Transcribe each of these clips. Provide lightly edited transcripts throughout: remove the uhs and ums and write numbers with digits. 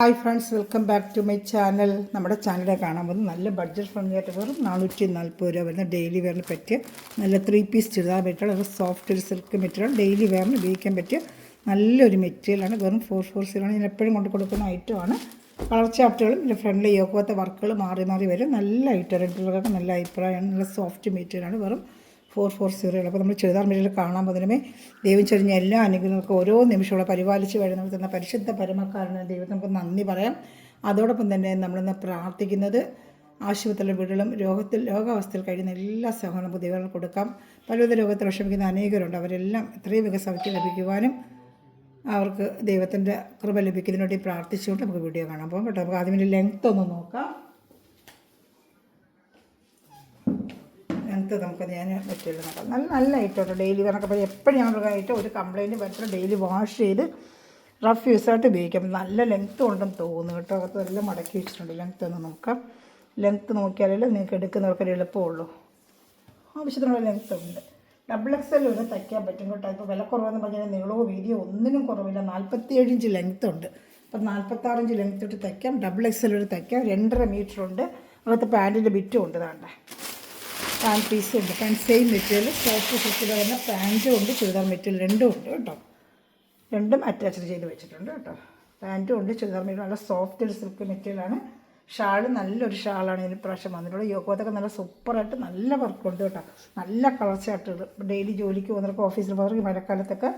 Hi friends, welcome back to my channel. നമ്മുടെ ചാനലിൽ കാണാൻ പോകുന്നത് നല്ല ബഡ്ജറ്റ് ഫ്രണ്ട്ലി ആയിട്ട് വെറും 440 രൂപ വരുന്ന ഡെയിലി വെയറിന് പറ്റിയ നല്ല 3 പീസ് ചുരിദാർ മെറ്റീരിയൽ. അത് സോഫ്റ്റ് ഒരു സിൽക്ക് മെറ്റീരിയൽ, ഡെയിലി വെയറിന് ഉപയോഗിക്കാൻ പറ്റിയ നല്ലൊരു മെറ്റീരിയലാണ്. വെറും 440 ആണ്. ഞാൻ എപ്പോഴും കൊണ്ട് കൊടുക്കുന്ന ഐറ്റമാണ്. കളർ ചാർട്ടുകളും ഇതിൻ്റെ ഫ്രണ്ടിൽ യോക്കോത്തെ വർക്കുകൾ മാറി മാറി വരും. നല്ല ഐറ്റം, റെഡിലൊക്കെ നല്ല അഭിപ്രായമാണ്. നല്ല സോഫ്റ്റ് മെറ്റീരിയലാണ്. വെറും 440. അപ്പോൾ നമ്മൾ ചുരിദാർ മെറ്റീരിയൽ കാണാൻ പോകുന്നതിനുമേ ദൈവം ചൊരിഞ്ഞ എല്ലാ അനുഗ്രഹങ്ങൾക്കും ഓരോ നിമിഷവും പരിപാലിച്ച് വരുന്നത് തന്ന പരിശുദ്ധ പരമക്കാരന് ദൈവത്തിന് നമുക്ക് നന്ദി പറയാം. അതോടൊപ്പം തന്നെ നമ്മളിന്ന് പ്രാർത്ഥിക്കുന്നത് ആശുപത്രിയിലെ വീടുകളും രോഗാവസ്ഥയിൽ കഴിയുന്ന എല്ലാ സഹോദരനും ദൈവങ്ങൾ കൊടുക്കാം. പലവിധ രോഗത്തിൽ വിഷമിക്കുന്ന അനേകരുണ്ട്. അവരെല്ലാം എത്രയും വേഗം സൗഖ്യം ലഭിക്കുവാനും അവർക്ക് ദൈവത്തിൻ്റെ കൃപ ലഭിക്കുന്നതിന് വേണ്ടി പ്രാർത്ഥിച്ചുകൊണ്ട് നമുക്ക് വീഡിയോ കാണാൻ പോകും കേട്ടോ. നമുക്ക് ആദ്യം ലെങ്ത്ത് ഒന്ന് നോക്കാം. നമുക്ക് ഞാൻ പറ്റില്ല നോക്കാം. നല്ല ഐറ്റം ഡെയിലി കണക്കെ പറയും. എപ്പോഴും ഞങ്ങളുടെ ഐറ്റം ഒരു കംപ്ലയിൻറ്റ് പറ്റില്ല. ഡെയിലി വാഷ് ചെയ്ത് റഫ് യൂസായിട്ട് ഉപയോഗിക്കാം. നല്ല ലെങ്ത്ത് ഉണ്ടെന്ന് തോന്നുന്നു കേട്ടോ. അകത്ത് എല്ലാം മടക്കി വെച്ചിട്ടുണ്ട്. ലെങ്ത്ത് ഒന്ന് നോക്കാം. ലെങ്ത്ത് നോക്കിയാലേ നിങ്ങൾക്ക് എടുക്കുന്നവർക്കൊരു എളുപ്പമുള്ളൂ. ആവശ്യത്തിനുള്ള ലെങ്ത്ത് ഉണ്ട്. ഡബിൾ XL വരെ തയ്ക്കാൻ പറ്റും കേട്ടോ. ഇപ്പോൾ വില കുറവെന്ന് പറഞ്ഞാൽ നീളവോ വീതിയോ ഒന്നിനും കുറവില്ല. 47 ഇഞ്ച് ലെങ്ത്ത് ഉണ്ട്. അപ്പം 46 ഇഞ്ച് ലെങ്ത്ത് ഇട്ട് തയ്ക്കാം. ഡബിൾ XL വരെ തയ്ക്കാം. 2.5 മീറ്റർ ഉണ്ട്. അകത്ത് പാൻറ്റിൻ്റെ ബിറ്റും ഉണ്ട്. താണ്ടേ പാൻറ്റ് പീസും ഉണ്ട്. പാൻറ്റ് സെയിം മെറ്റീരിയൽ സോഫ്റ്റ് സിൽക്കിൽ വരുന്ന പാൻറ്റും ഉണ്ട്, ചുരിദാർ മെറ്റീരിയൽ രണ്ടും ഉണ്ട് കേട്ടോ. രണ്ടും അറ്റാച്ച് ചെയ്ത് വെച്ചിട്ടുണ്ട് കേട്ടോ. പാൻറ്റും ഉണ്ട്, ചുരിദാർ മെറ്റീരിയൽ നല്ല സോഫ്റ്റ് സിൽക്ക് മെറ്റീരിയലാണ്. ഷാൾ നല്ലൊരു ഷാളാണ് ഇതിന് പ്രാവശ്യം വന്നിട്ടുള്ളത്. യോക്കോത്തൊക്കെ നല്ല സൂപ്പറായിട്ട് നല്ല വർക്കുണ്ട് കേട്ടോ. നല്ല കളർ ചാർട്ടുകൾ ഡെയിലി ജോലിക്ക് പോകുന്നവർക്ക് ഓഫീസിൽ പോകുന്നവർക്ക് മഴക്കാലത്തൊക്കെ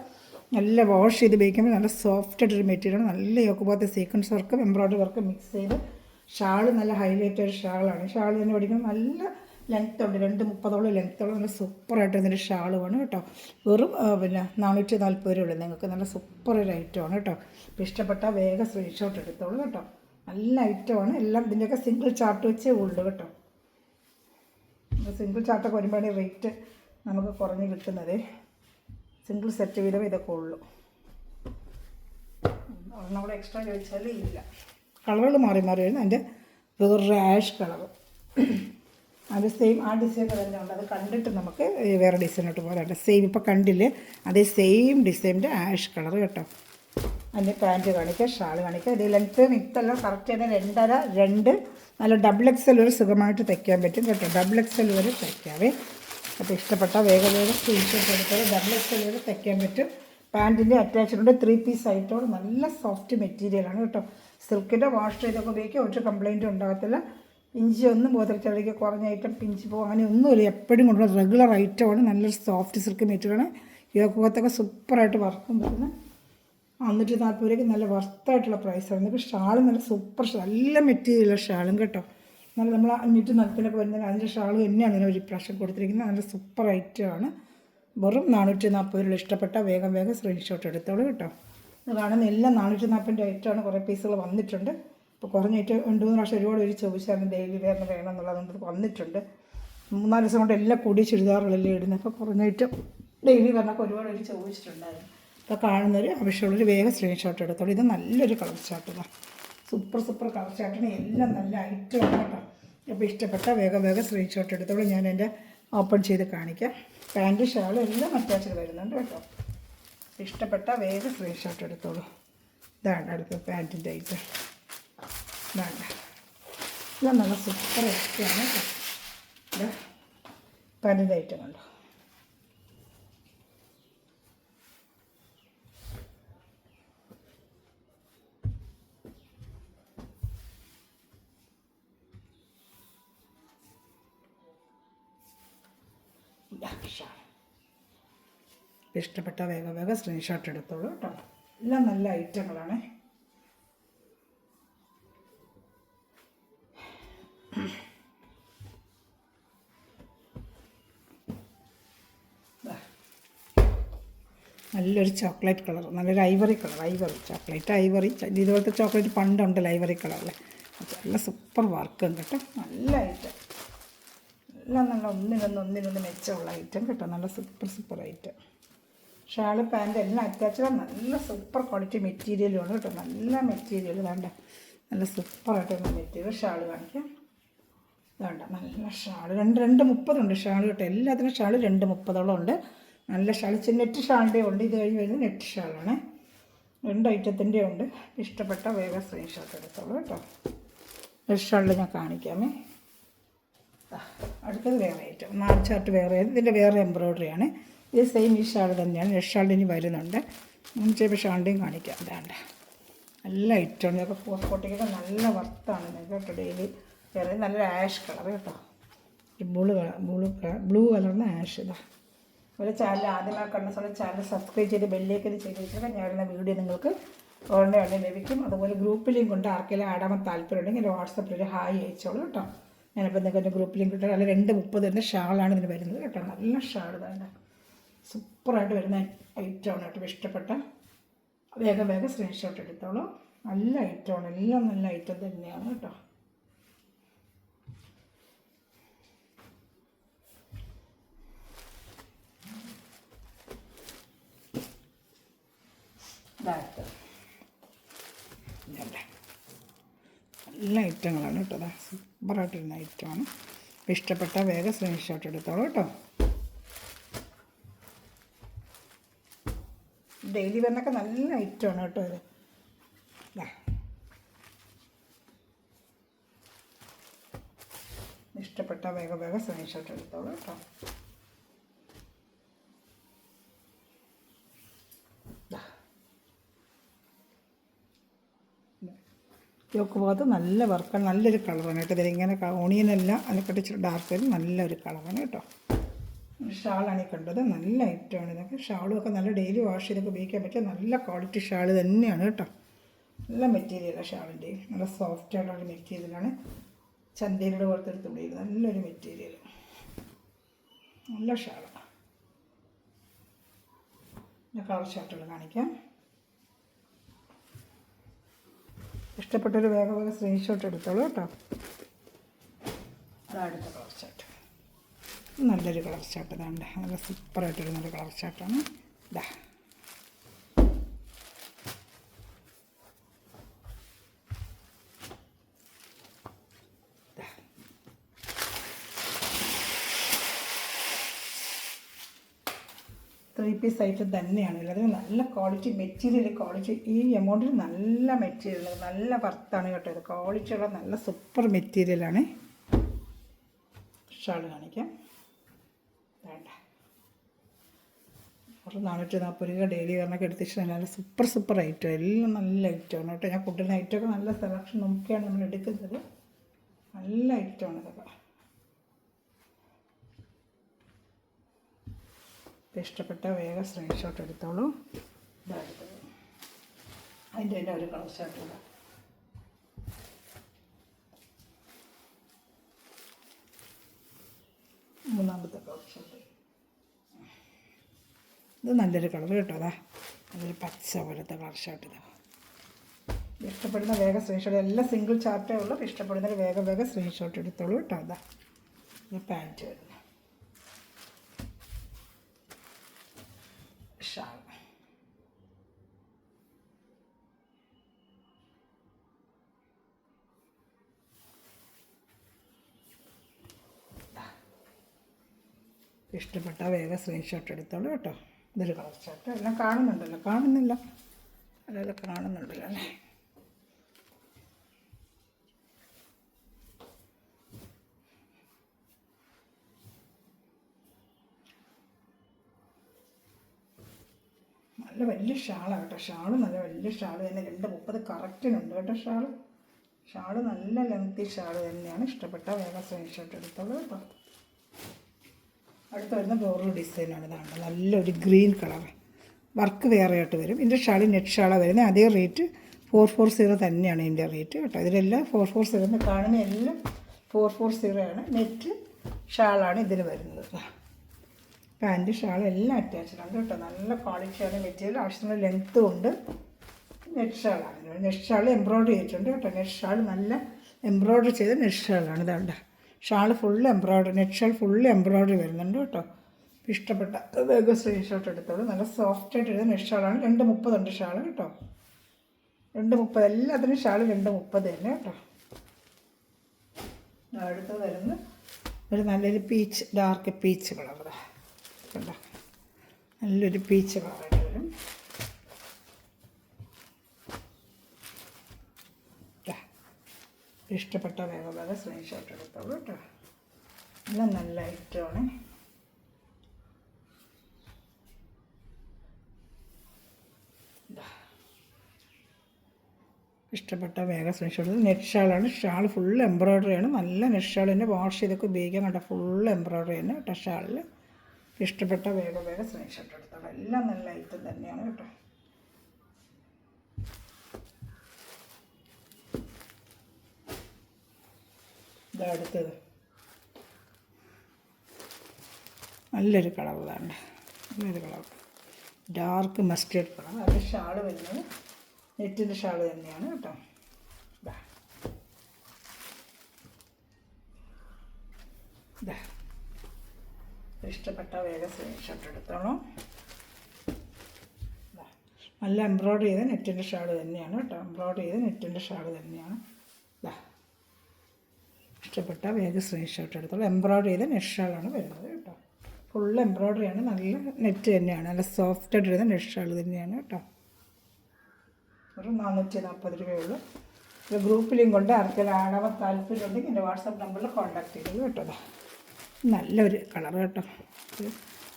നല്ല വാഷ് ചെയ്ത് ഉപയോഗിക്കുമ്പോൾ നല്ല സോഫ്റ്റ് ആയിട്ടൊരു മെറ്റീരിയലാണ്. നല്ല യോക്കോത്തെ സീക്വൻസ് വർക്കും എംബ്രോയ്ഡറി വർക്കും മിക്സ് ചെയ്ത് ഷാൾ നല്ല ഹൈലൈറ്റ് ഒരു ഷാളാണ്. ഷാൾ തന്നെ പഠിക്കുമ്പോൾ നല്ല ലെങ്ത്ത് ഉണ്ട്. 2.30 ലെങ്ത്തോളം നല്ല സൂപ്പറായിട്ട് ഇതിൻ്റെ ഷാളുമാണ് കേട്ടോ. വെറും 440 രൂപ ഉള്ളൂ. നിങ്ങൾക്ക് നല്ല സൂപ്പർ ഒരു ഐറ്റമാണ് കേട്ടോ. ഇപ്പോൾ ഇഷ്ടപ്പെട്ട വേഗം സ്ക്രീൻഷോട്ട് എടുത്തോളൂ കേട്ടോ. നല്ല ഐറ്റമാണ്. എല്ലാം ഇതിൻ്റെയൊക്കെ സിംഗിൾ ചാർട്ട് വെച്ചേ ഉള്ളൂ കേട്ടോ. സിംഗിൾ ചാർട്ടൊക്കെ വരുമ്പോഴാണ് റേറ്റ് നമുക്ക് കുറഞ്ഞ് കിട്ടുന്നത്. സിംഗിൾ സെറ്റ് വീതം ഇതൊക്കെ ഉള്ളൂ. ഒരെണ്ണം കൂടെ എക്സ്ട്രാ ചോദിച്ചാൽ ഇല്ല. കളറുകൾ മാറി മാറി വരുന്നത്. അതിൻ്റെ വേറൊരു ആഷ് കളർ, അത് സെയിം ആ ഡിസൈൻ തന്നെ ഉണ്ട്. അത് കണ്ടിട്ട് നമുക്ക് വേറെ ഡിസൈനോട്ട് പോകാറുണ്ട്. സെയിം ഇപ്പോൾ കണ്ടില്ലേ, അതേ സെയിം ഡിസൈനിൻ്റെ ആഷ് കളർ കേട്ടോ. അതിൻ്റെ പാൻറ്റ് കാണിക്കുക, ഷാൾ കാണിക്കുക. ഇത് ലെങ്ത്ത് മിത്തെല്ലാം കറക്റ്റ് തന്നെ 2.5 നല്ല ഡബിൾ XL വരെ സുഖമായിട്ട് തയ്ക്കാൻ പറ്റും കേട്ടോ. ഡബിൾ XL വരെ തയ്ക്കാവേ. അപ്പോൾ ഇഷ്ടപ്പെട്ട വേഗം സ്ക്രീൻഷോട്ട് എടുത്താൽ ഡബിൾ XL വരെ തയ്ക്കാൻ പറ്റും. പാൻറ്റിൻ്റെ അറ്റാച്ച്മെൻറ്റ് 3 പീസ് ആയിട്ടോട് നല്ല സോഫ്റ്റ് മെറ്റീരിയലാണ് കേട്ടോ. സിൽക്കിൻ്റെ വാഷ് ചെയ്തൊക്കെ ഉപയോഗിക്കുക, ഒരു കംപ്ലയിൻറ്റും ഉണ്ടാകത്തില്ല. പിഞ്ചി ഒന്നും പോകത്തിലേക്ക് കുറഞ്ഞ ഐറ്റം പിഞ്ചി പോകും അങ്ങനെ ഒന്നുമില്ല. എപ്പോഴും കൊണ്ടുള്ള റെഗുലർ ഐറ്റമാണ്. നല്ലൊരു സോഫ്റ്റ് സിൽക്ക് മെറ്റീരിയലാണ്. യോക്കോത്തൊക്കെ സൂപ്പറായിട്ട് വർക്കും വരുന്നത്. 540 രൂപയ്ക്ക് നല്ല വർത്തായിട്ടുള്ള പ്രൈസാണ്. ഇപ്പോൾ ഷാൾ നല്ല സൂപ്പർ നല്ല മെറ്റീരിയലുള്ള ഷാളും കേട്ടോ. നല്ല നമ്മൾ 540 വരുന്നത് അതിൻ്റെ ഷാൾ തന്നെയാണ് അതിന് ഒരു പ്രാവശ്യം കൊടുത്തിരിക്കുന്നത്. നല്ല സൂപ്പർ ഐറ്റമാണ്. വെറും 440 രൂപ. ഇഷ്ടപ്പെട്ട വേഗം സ്ക്രീൻഷോട്ട് എടുത്തോളൂ കേട്ടോ. ഇത് കാണുന്ന എല്ലാം 440 ഐറ്റമാണ്. കുറേ പീസുകൾ വന്നിട്ടുണ്ട്. ഇപ്പോൾ കുറഞ്ഞ ഐറ്റം 2-3 പ്രാവശ്യം ഒരുപാട് പേര് ചോദിച്ചായിരുന്നു ഡെയിലി വെയറിന് വേണം എന്നുള്ളതുകൊണ്ട് വന്നിട്ടുണ്ട്. 3-4 ദിവസം കൊണ്ട് എല്ലാം കൂടി ചുരിദാറുകളെല്ലാം ഇടുന്നത്. അപ്പോൾ കുറഞ്ഞ ഐറ്റം ഡെയിലി വെയറിനൊക്കെ ഒരുപാട് പേര് ചോദിച്ചിട്ടുണ്ടായിരുന്നു. അപ്പോൾ കാണുന്നവർ ആവശ്യമുള്ളൊരു വേഗം സ്ക്രീൻഷോട്ട് എടുത്തോളൂ. ഇത് നല്ലൊരു കളർ ചാർട്ടാണ്. സൂപ്പർ കളർ ചാർട്ടിന് എല്ലാം നല്ല ഐറ്റമാണ് കേട്ടോ. അപ്പോൾ ഇഷ്ടപ്പെട്ട വേഗം സ്ക്രീൻഷോട്ട് എടുത്തോളൂ. ഞാൻ എൻ്റെ ഓപ്പൺ ചെയ്ത് കാണിക്കാം. പാൻറ്റ് ഷാളും എല്ലാം അറ്റാച്ച് വരുന്നുണ്ട് കേട്ടോ. ഇഷ്ടപ്പെട്ട വേഗം സ്ക്രീൻഷോട്ട് എടുത്തോളൂ. ഇതാണ് അടുത്ത പാൻറ്റിൻ്റെ ഐറ്റം. വേണ്ട ഇതെല്ലാം നല്ല സൂപ്പർ ഐറ്റമാണ് കേട്ടോ. ഇത് പാൻറ്റിൻ്റെ ഐറ്റം കണ്ടോ. ഇഷ്ടപ്പെട്ട വേഗം സ്ക്രീൻഷോട്ട് എടുത്തോളൂ കേട്ടോ. എല്ലാം നല്ല ഐറ്റങ്ങളാണ്. നല്ലൊരു ചോക്ലേറ്റ് കളർ, നല്ലൊരു ഐവറി കളർ. ചോക്ലേറ്റ് ഐവറി ഇതുപോലത്തെ ചോക്ലേറ്റ് പണ്ടുണ്ടല്ലോ ഐവറി കളറിൽ. നല്ല സൂപ്പർ വർക്കും കേട്ടോ. നല്ല ഐറ്റം എല്ലാം നല്ല ഒന്നിനൊന്ന് മെച്ചമുള്ള ഐറ്റം കേട്ടോ. നല്ല സൂപ്പർ ഐറ്റം. ഷാള് പാൻറ്റ് എല്ലാം അറ്റാച്ച്ഡ്. നല്ല സൂപ്പർ ക്വാളിറ്റി മെറ്റീരിയലുമാണ് കേട്ടോ. നല്ല മെറ്റീരിയൽ വേണ്ട നല്ല സൂപ്പറായിട്ടുള്ള മെറ്റീരിയൽ. ഷാൾ കാണിക്കാം. വേണ്ട നല്ല ഷാൾ 2.30 ഉണ്ട് ഷാൾ കേട്ടോ. എല്ലാത്തിനും ഷാൾ 2.30 ഉണ്ട്. നല്ല ഷാൾ നെറ്റ് ഷാളിൻ്റെ ഉണ്ട്. ഇത് കഴിഞ്ഞ് വരുന്നത് നെറ്റ് ഷാളാണ്. 2 ഐറ്റത്തിൻ്റെ ഉണ്ട്. ഇഷ്ടപ്പെട്ട വേഗം സ്ക്രീൻഷോട്ട് എടുത്തോളൂ കേട്ടോ. ഷാളിൽ ഞാൻ കാണിക്കാമേ. അടുത്തത് വേറെ ഐറ്റം, 4 ചാർട്ട് വേറെ, ഇതിൻ്റെ വേറെ എംബ്രോയ്ഡറിയാണ്. ഇത് സെയിം ഈ ഷാൾ തന്നെയാണ്. നെറ്റ് ഷാളിൽ ഇനി വരുന്നുണ്ട്. ചിലപ്പോൾ ഷാളിൻ്റെയും കാണിക്കാം. ഇതാണ്ട് നല്ല ഐറ്റമാണ്. ഇതൊക്കെ 440 നല്ല വർത്താണ് കേട്ടോ. ഡെയിലി വേറെ നല്ലൊരു ആഷ് കളർ കേട്ടോ. ബ്ലൂ കളറിന് ആഷ്. ഇതാ ഒരു ചാനൽ ആദ്യമായി കണ്ട സമയം ചാനൽ സബ്സ്ക്രൈബ് ചെയ്ത് ബെല്ലേക്ക് ചെയ്ത് വെച്ചാൽ ഞാനിടുന്ന വീഡിയോ നിങ്ങൾക്ക് ഉടനെ ലഭിക്കും. അതുപോലെ ഗ്രൂപ്പ് ലിങ്ക് ഉണ്ട്. ആർക്കെങ്കിലും ആടാൻ താല്പര്യമുണ്ടെങ്കിൽ എൻ്റെ വാട്സപ്പിൽ ഹായ് അയച്ചോളൂ കേട്ടോ. ഞാനിപ്പോൾ നിങ്ങൾക്ക് എൻ്റെ ഗ്രൂപ്പ് ലിങ്ക് കിട്ടുക. അല്ലെങ്കിൽ 230 തന്നെ ഷാളാണ് ഇതിന് വരുന്നത് കേട്ടോ. നല്ല ഷാൾ തന്നെ സൂപ്പറായിട്ട് വരുന്ന ഐറ്റമാണ് കേട്ടോ. ഇഷ്ടപ്പെട്ട വേഗം സ്ക്രീൻഷോട്ട് എടുത്തോളൂ. നല്ല ഐറ്റമാണ്, എല്ലാം നല്ല ഐറ്റം തന്നെയാണ് കേട്ടോ. നല്ല ഐറ്റങ്ങളാണ് കേട്ടോ. അതാ സൂപ്പറായിട്ടിരുന്ന ഐറ്റമാണ്. ഇഷ്ടപ്പെട്ട വേഗം സ്ക്രീൻഷോട്ട് എടുത്തോളൂ കേട്ടോ. ഡെയിലി വരുന്നൊക്കെ നല്ല ഐറ്റമാണ് കേട്ടോ ഇത്. ഇഷ്ടപ്പെട്ട വേഗം സ്ക്രീൻഷോട്ട് എടുത്തോളൂ കേട്ടോ. യോക്ക് ഭാഗത്ത് നല്ല വർക്കാണ്, നല്ലൊരു കളറാണ് കേട്ടോ. ഇതിലിങ്ങനെ ഓണിയനല്ല, അതിനെക്കാട്ടി ഇച്ചിരി ഡാർക്ക് ആയാലും നല്ലൊരു കളറാണ് കേട്ടോ. ഷാളാണ് ഈ കണ്ടത്. നല്ല ഐറ്റമാണ് ഇതൊക്കെ. ഷാളുമൊക്കെ നല്ല ഡെയിലി വാഷ് ചെയ്തൊക്കെ ഉപയോഗിക്കാൻ പറ്റിയ നല്ല ക്വാളിറ്റി ഷാൾ തന്നെയാണ് കേട്ടോ. നല്ല മെറ്റീരിയലാണ് ഷാളിൻ്റെ. നല്ല സോഫ്റ്റ് ആയിട്ടുള്ള മെറ്റീരിയലാണ്. ചന്തയിലൂടെ പോലത്തെ ഒരു തുണിയിൽ നല്ലൊരു മെറ്റീരിയൽ, നല്ല ഷാളാണ്. പിന്നെ കളർ ഷർട്ടുകൾ കാണിക്കാം. ഇഷ്ടപ്പെട്ടൊരു വേഗം സ്ക്രീൻഷോട്ട് എടുത്തോളൂ കേട്ടോ. അടുത്ത കളർ ഷർട്ട്, നല്ലൊരു കളർ ഷർട്ട്. ഇതാണ്ട് നല്ല സൂപ്പറായിട്ടൊരു നല്ല കളർ ഷർട്ടാണ്. ഇതാ ത്രീ പീസ് ഐറ്റം തന്നെയാണ് ഉള്ളത്. നല്ല ക്വാളിറ്റി മെറ്റീരിയൽ, ക്വാളിറ്റി ഈ എമൗണ്ടിൽ നല്ല മെറ്റീരിയൽ, നല്ല വർത്താണ് കേട്ടോ. ഇത് ക്വാളിറ്റിയുള്ള നല്ല സൂപ്പർ മെറ്റീരിയലാണ്. ഷാൾ കാണിക്കാം. വേണ്ട 440 രൂപ ഡെയിലി കാരണമൊക്കെ എടുത്തിട്ട് നല്ല സൂപ്പർ ഐറ്റം, എല്ലാം നല്ല ഐറ്റമാണ് കേട്ടോ. ഞാൻ കുട്ടികളുടെ ഐറ്റമൊക്കെ നല്ല സെലക്ഷൻ നോക്കിയാണ് നമ്മൾ എടുക്കുന്നത്. നല്ല ഐറ്റമാണ് ഇതൊക്കെ. ഇഷ്ടപ്പെട്ട വേഗം സ്ക്രീൻഷോട്ട് എടുത്തോളൂ. ഇതെടുത്തത് അതിൻ്റെ തന്നെ ഒരു കളർ ഷർട്ട്. മൂന്നാമത്തെ കളർ ഷർട്ട്. ഇത് നല്ലൊരു കളർ കേട്ടോ. അതാ നല്ലൊരു പച്ച പോലത്തെ കളർ ഷർട്ട്. ഇതാ ഇഷ്ടപ്പെടുന്ന വേഗം സ്ക്രീൻഷോട്ട്, എല്ലാം സിംഗിൾ ചാർട്ടേ ഉള്ളൂ. ഇഷ്ടപ്പെടുന്നൊരു വേഗം സ്ക്രീൻഷോട്ട് എടുത്തോളൂ കേട്ടോ. അതാ ഇത് പാൻറ്റ് വരുന്നത്. ഷാൾ ഇഷ്ടപ്പെട്ട വേഗം സ്ക്രീൻഷോട്ട് എടുത്തോളൂ കേട്ടോ. ഇതൊരു കളർ ഷർട്ട്. എല്ലാം കാണുന്നുണ്ടല്ലോ, കാണുന്നില്ല അതെല്ലാം കാണുന്നുണ്ടല്ലോ അല്ലേ. നല്ല വലിയ ഷാളാണ് കേട്ടോ. ഷാള് നല്ല വലിയ ഷാള് തന്നെ. 230 കറക്റ്റിനുണ്ട് കേട്ടോ. ഷാള് നല്ല ലെങ്തി ഷാള് തന്നെയാണ്. ഇഷ്ടപ്പെട്ട വേഗം സ്ക്രീൻഷോട്ട് എടുത്തോളൂ കേട്ടോ. അടുത്ത് വരുന്ന വേറൊരു ഡിസൈനാണ്. ഇതാണ് നല്ലൊരു ഗ്രീൻ കളർ വർക്ക് വേറെ ആയിട്ട് വരും. ഇതിൻ്റെ ഷാളി നെറ്റ് ഷാളാണ് വരുന്നത്. അതേ റേറ്റ് 440 തന്നെയാണ് ഇതിൻ്റെ റേറ്റ് കേട്ടോ. ഇതിലെല്ലാം 440 കാണുന്ന എല്ലാം 440 ആണ്. നെറ്റ് ഷാളാണ് ഇതിന് വരുന്നത്. പാൻറ്റ് ഷാൾ എല്ലാം അറ്റാച്ച്ഡാണ് കേട്ടോ. നല്ല ക്വാളിറ്റിയാണ് മെറ്റീരിയൽ. ആവശ്യത്തിന് ലെങ്ത്തും ഉണ്ട്. നെറ്റ് ഷാളാണ്. നെറ്റ് ഷാൾ എംബ്രോയ്ഡറി ചെയ്തിട്ടുണ്ട് കേട്ടോ. നെറ്റ് ഷാൾ നല്ല എംബ്രോയ്ഡറി ചെയ്ത നെറ്റ് ഷാളാണ്. ഇതാണ്ട് shawl full embroidery, net shawl full embroidery വരുന്നുണ്ട് കേട്ടോ. ഇഷ്ടപ്പെട്ട വേഗം സ്ക്രീൻഷോട്ട് എടുത്തോളൂ. നല്ല സോഫ്റ്റായിട്ട് എഴുതുന്ന നെറ്റ് ഷാളാണ്. 230 ഉണ്ട് ഷാൾ കേട്ടോ. 230 എല്ലാത്തിനും ഷാൾ 230 തന്നെ കേട്ടോ. അടുത്ത് വരുന്ന ഒരു നല്ലൊരു പീച്ച്, ഡാർക്ക് പീച്ച് കളർ കണ്ടോ. നല്ലൊരു പീച്ച് കളറായിട്ട് വരും. ഇഷ്ടപ്പെട്ട വേഗം സ്ക്രീൻഷോട്ട് എടുത്തോളൂ കേട്ടോ. എല്ലാം നല്ല ഐറ്റമാണ്. ഇഷ്ടപ്പെട്ട വേഗം സ്ക്രീൻഷോട്ട്. നെറ്റ് ഷാളാണ്. ഷാൾ ഫുൾ എംബ്രോയ്ഡറിയാണ്. നല്ല നെറ്റ് ഷാൾ തന്നെ. വാഷ് ചെയ്തൊക്കെ ഉപയോഗിക്കാൻ കണ്ട ഫുൾ എംബ്രോയ്ഡറി തന്നെ കേട്ടോ ഷാളിൽ. ഇഷ്ടപ്പെട്ട വേഗം സ്ക്രീൻഷോട്ട് എടുത്തോളൂ. എല്ലാം നല്ല ഐറ്റം തന്നെയാണ് കേട്ടോ. ഇതാ അടുത്തത് നല്ലൊരു കളർ ഇതാണ്. നല്ലൊരു കളർ ഡാർക്ക് മസ്റ്റേർഡ് കളർ. അതിൻ്റെ ഷാള് വരുന്നത് നെറ്റിൻ്റെ ഷാള് തന്നെയാണ് കേട്ടോ. ഇഷ്ടപ്പെട്ട വേഗം സ്ക്രീൻഷോട്ട് എടുത്തോളൂ. നല്ല എംബ്രോയ്ഡറി ചെയ്ത നെറ്റിൻ്റെ ഷാള് തന്നെയാണ് കേട്ടോ. എംബ്രോയ്ഡറി ചെയ്ത നെറ്റിൻ്റെ ഷാള് തന്നെയാണ്. ഇഷ്ടപ്പെട്ട വേഗം സ്ക്രീൻഷോട്ട് എടുത്തോളൂ. എംബ്രോയ്ഡറി ചെയ്ത നെറ്റ് ഷാളാണ് വരുന്നത് കേട്ടോ. ഫുൾ എംബ്രോയ്ഡറിയാണ്. നല്ല നെറ്റ് തന്നെയാണ്. നല്ല സോഫ്റ്റായിട്ട് വരുന്ന നെറ്റ് ഷാൾ തന്നെയാണ് കേട്ടോ. ഒരു 440 രൂപയുള്ളൂ. ഒരു ഗ്രൂപ്പ് ലിങ്ക് കൊണ്ട് ആർക്കെങ്കിലും ആടാൻ താല്പര്യമുണ്ടെങ്കിൽ എൻ്റെ വാട്സാപ്പ് നമ്പറിൽ കോൺടാക്ട് ചെയ്തത് കേട്ടോ. നല്ലൊരു കളർ കേട്ടോ.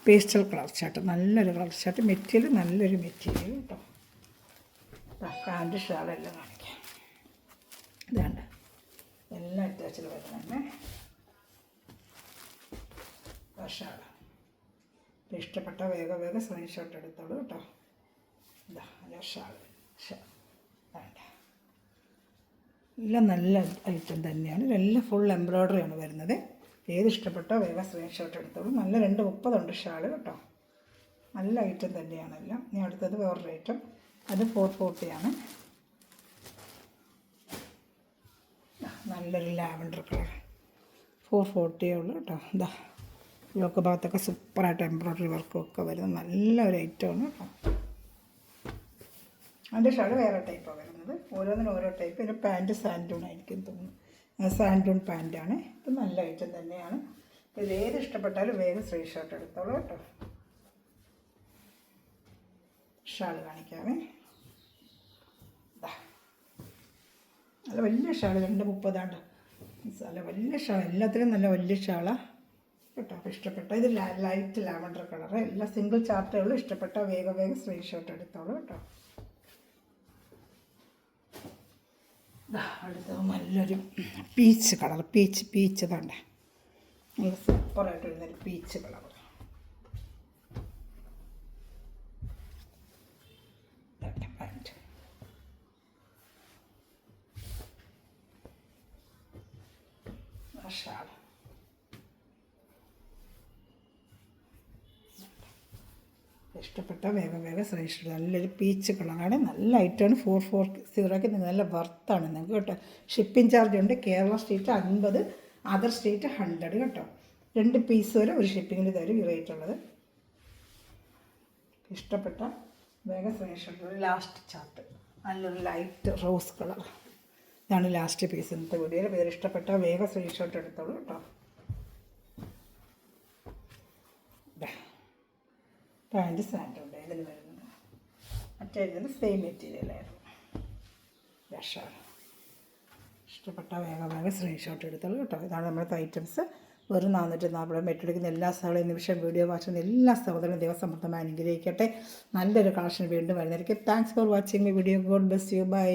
Pastel colour shirt. നല്ലൊരു കളർ ഷർട്ട്. മെറ്റീരിയൽ നല്ലൊരു മെറ്റീരിയൽ കേട്ടോ. പാൻറ്റ് ഷാളെല്ലാം കാണിക്കാം. ഇതാണ്ട് എല്ലാം അറ്റാച്ചിൽ വരുന്നുണ്ട് ഷാൾ. ഇഷ്ടപ്പെട്ട വേഗം സ്ക്രീൻഷോട്ട് എടുത്തോളൂ കേട്ടോ. ഇതാ ഷാൾ. വേണ്ട എല്ലാം നല്ല ഐറ്റം തന്നെയാണ്. എല്ലാം ഫുൾ എംബ്രോയ്ഡറിയാണ് വരുന്നത്. ഏത് ഇഷ്ടപ്പെട്ടോ വേഗം സ്ക്രീൻഷോട്ട് എടുത്തോളൂ. നല്ല 230 ഷാൾ കേട്ടോ. നല്ല ഐറ്റം തന്നെയാണ് എല്ലാം. ഇനി അടുത്തത് വേറൊരു ഐറ്റം. അത് 440 ആണ്. നല്ലൊരു ലാവൻഡർ കളർ 440 ഉള്ളൂ കേട്ടോ. ഇതാ യോക്ക് ഭാഗത്തൊക്കെ സൂപ്പറായിട്ട് എംബ്രോയ്ഡറി വർക്കും ഒക്കെ വരുന്ന നല്ലൊരു ഐറ്റമാണ് കേട്ടോ. അതിൻ്റെ ഷാൾ വേറെ ടൈപ്പാണ് വരുന്നത്. ഓരോന്നിനും ഓരോ ടൈപ്പ്. ഇതിൻ്റെ പാൻറ്റ് സാൻഡൂൺ ആയിരിക്കും തോന്നുന്നു. സാൻഡൂൺ പാൻറ്റാണ്. ഇത് നല്ല ഐറ്റം തന്നെയാണ്. ഇത് ഏത് ഇഷ്ടപ്പെട്ടാലും വേഗം സ്ക്രീൻഷോട്ട് എടുത്തോളൂ കേട്ടോ. ഷാൾ കാണിക്കാമേ. നല്ല വലിയ ഷാൾ 230 നല്ല വലിയ ഷാൾ. എല്ലാത്തിനും നല്ല വലിയ ഷാളാണ് കേട്ടോ. ഇഷ്ടപ്പെട്ട ഇത് ലൈറ്റ് ലാവൻഡർ കളറ്. എല്ലാ സിംഗിൾ ചാർട്ടേ ഉള്ളൂ. ഇഷ്ടപ്പെട്ട വേഗം സ്ക്രീൻഷോട്ട് എടുത്തോളൂ കേട്ടോ. അടുത്തത് നല്ലൊരു പീച്ച് കളർ. പീച്ച് തന്നെ നല്ല സൂപ്പറായിട്ട് വരുന്നൊരു പീച്ച് കളർ. Pant shawl. ഇഷ്ടപ്പെട്ട വേഗം സ്ക്രീൻഷോട്ട്. നല്ലൊരു പീച്ച് കളറാണ്. നല്ല ഐറ്റമാണ്. 440 നല്ല വർത്താണ് നിങ്ങൾക്ക് കേട്ടോ. ഷിപ്പിംഗ് ചാർജ് ഉണ്ട്. കേരള സ്റ്റേറ്റ് 50, അതർ സ്റ്റേറ്റ് 100 കേട്ടോ. 2 പീസ് വരെ ഒരു ഷിപ്പിങ്ങിൽ തരും ഈ റേറ്റ് ഉള്ളത്. ഇഷ്ടപ്പെട്ട വേഗം സ്ക്രീൻഷോട്ട്. ലാസ്റ്റ് ചാർട്ട് നല്ലൊരു ലൈറ്റ് റോസ് കളർ. ഇതാണ് ലാസ്റ്റ് പീസ് ഇന്നത്തെ വീഡിയോയിൽ. പേര് ഇഷ്ടപ്പെട്ട വേഗം സ്ക്രീൻഷോട്ട് എടുത്തോളൂ കേട്ടോ. പാൻറ്റ് സാൻഡുണ്ട് ഇതിൽ വരുന്നത്. മറ്റേ ഇതിൽ സെയിം മെറ്റീരിയലായിരുന്നു. ഷാൾ. ഇഷ്ടപ്പെട്ട വേഗം സ്ക്രീൻഷോട്ട് എടുത്തോളൂ കേട്ടോ. ഇതാണ് നമ്മുടെ ഐറ്റംസ്. വെറും 440 മെറ്റെടുക്കുന്ന എല്ലാ സഹോദരനും നിമിഷം വീഡിയോ വാച്ചുന്ന എല്ലാ സഹോദരനും ദൈവസമൃദ്ധമായി അനുഗ്രഹിക്കട്ടെ. നല്ലൊരു കളക്ഷൻ വീണ്ടും വരുന്നതായിരിക്കും. Thanks for watching my video. God bless you. By.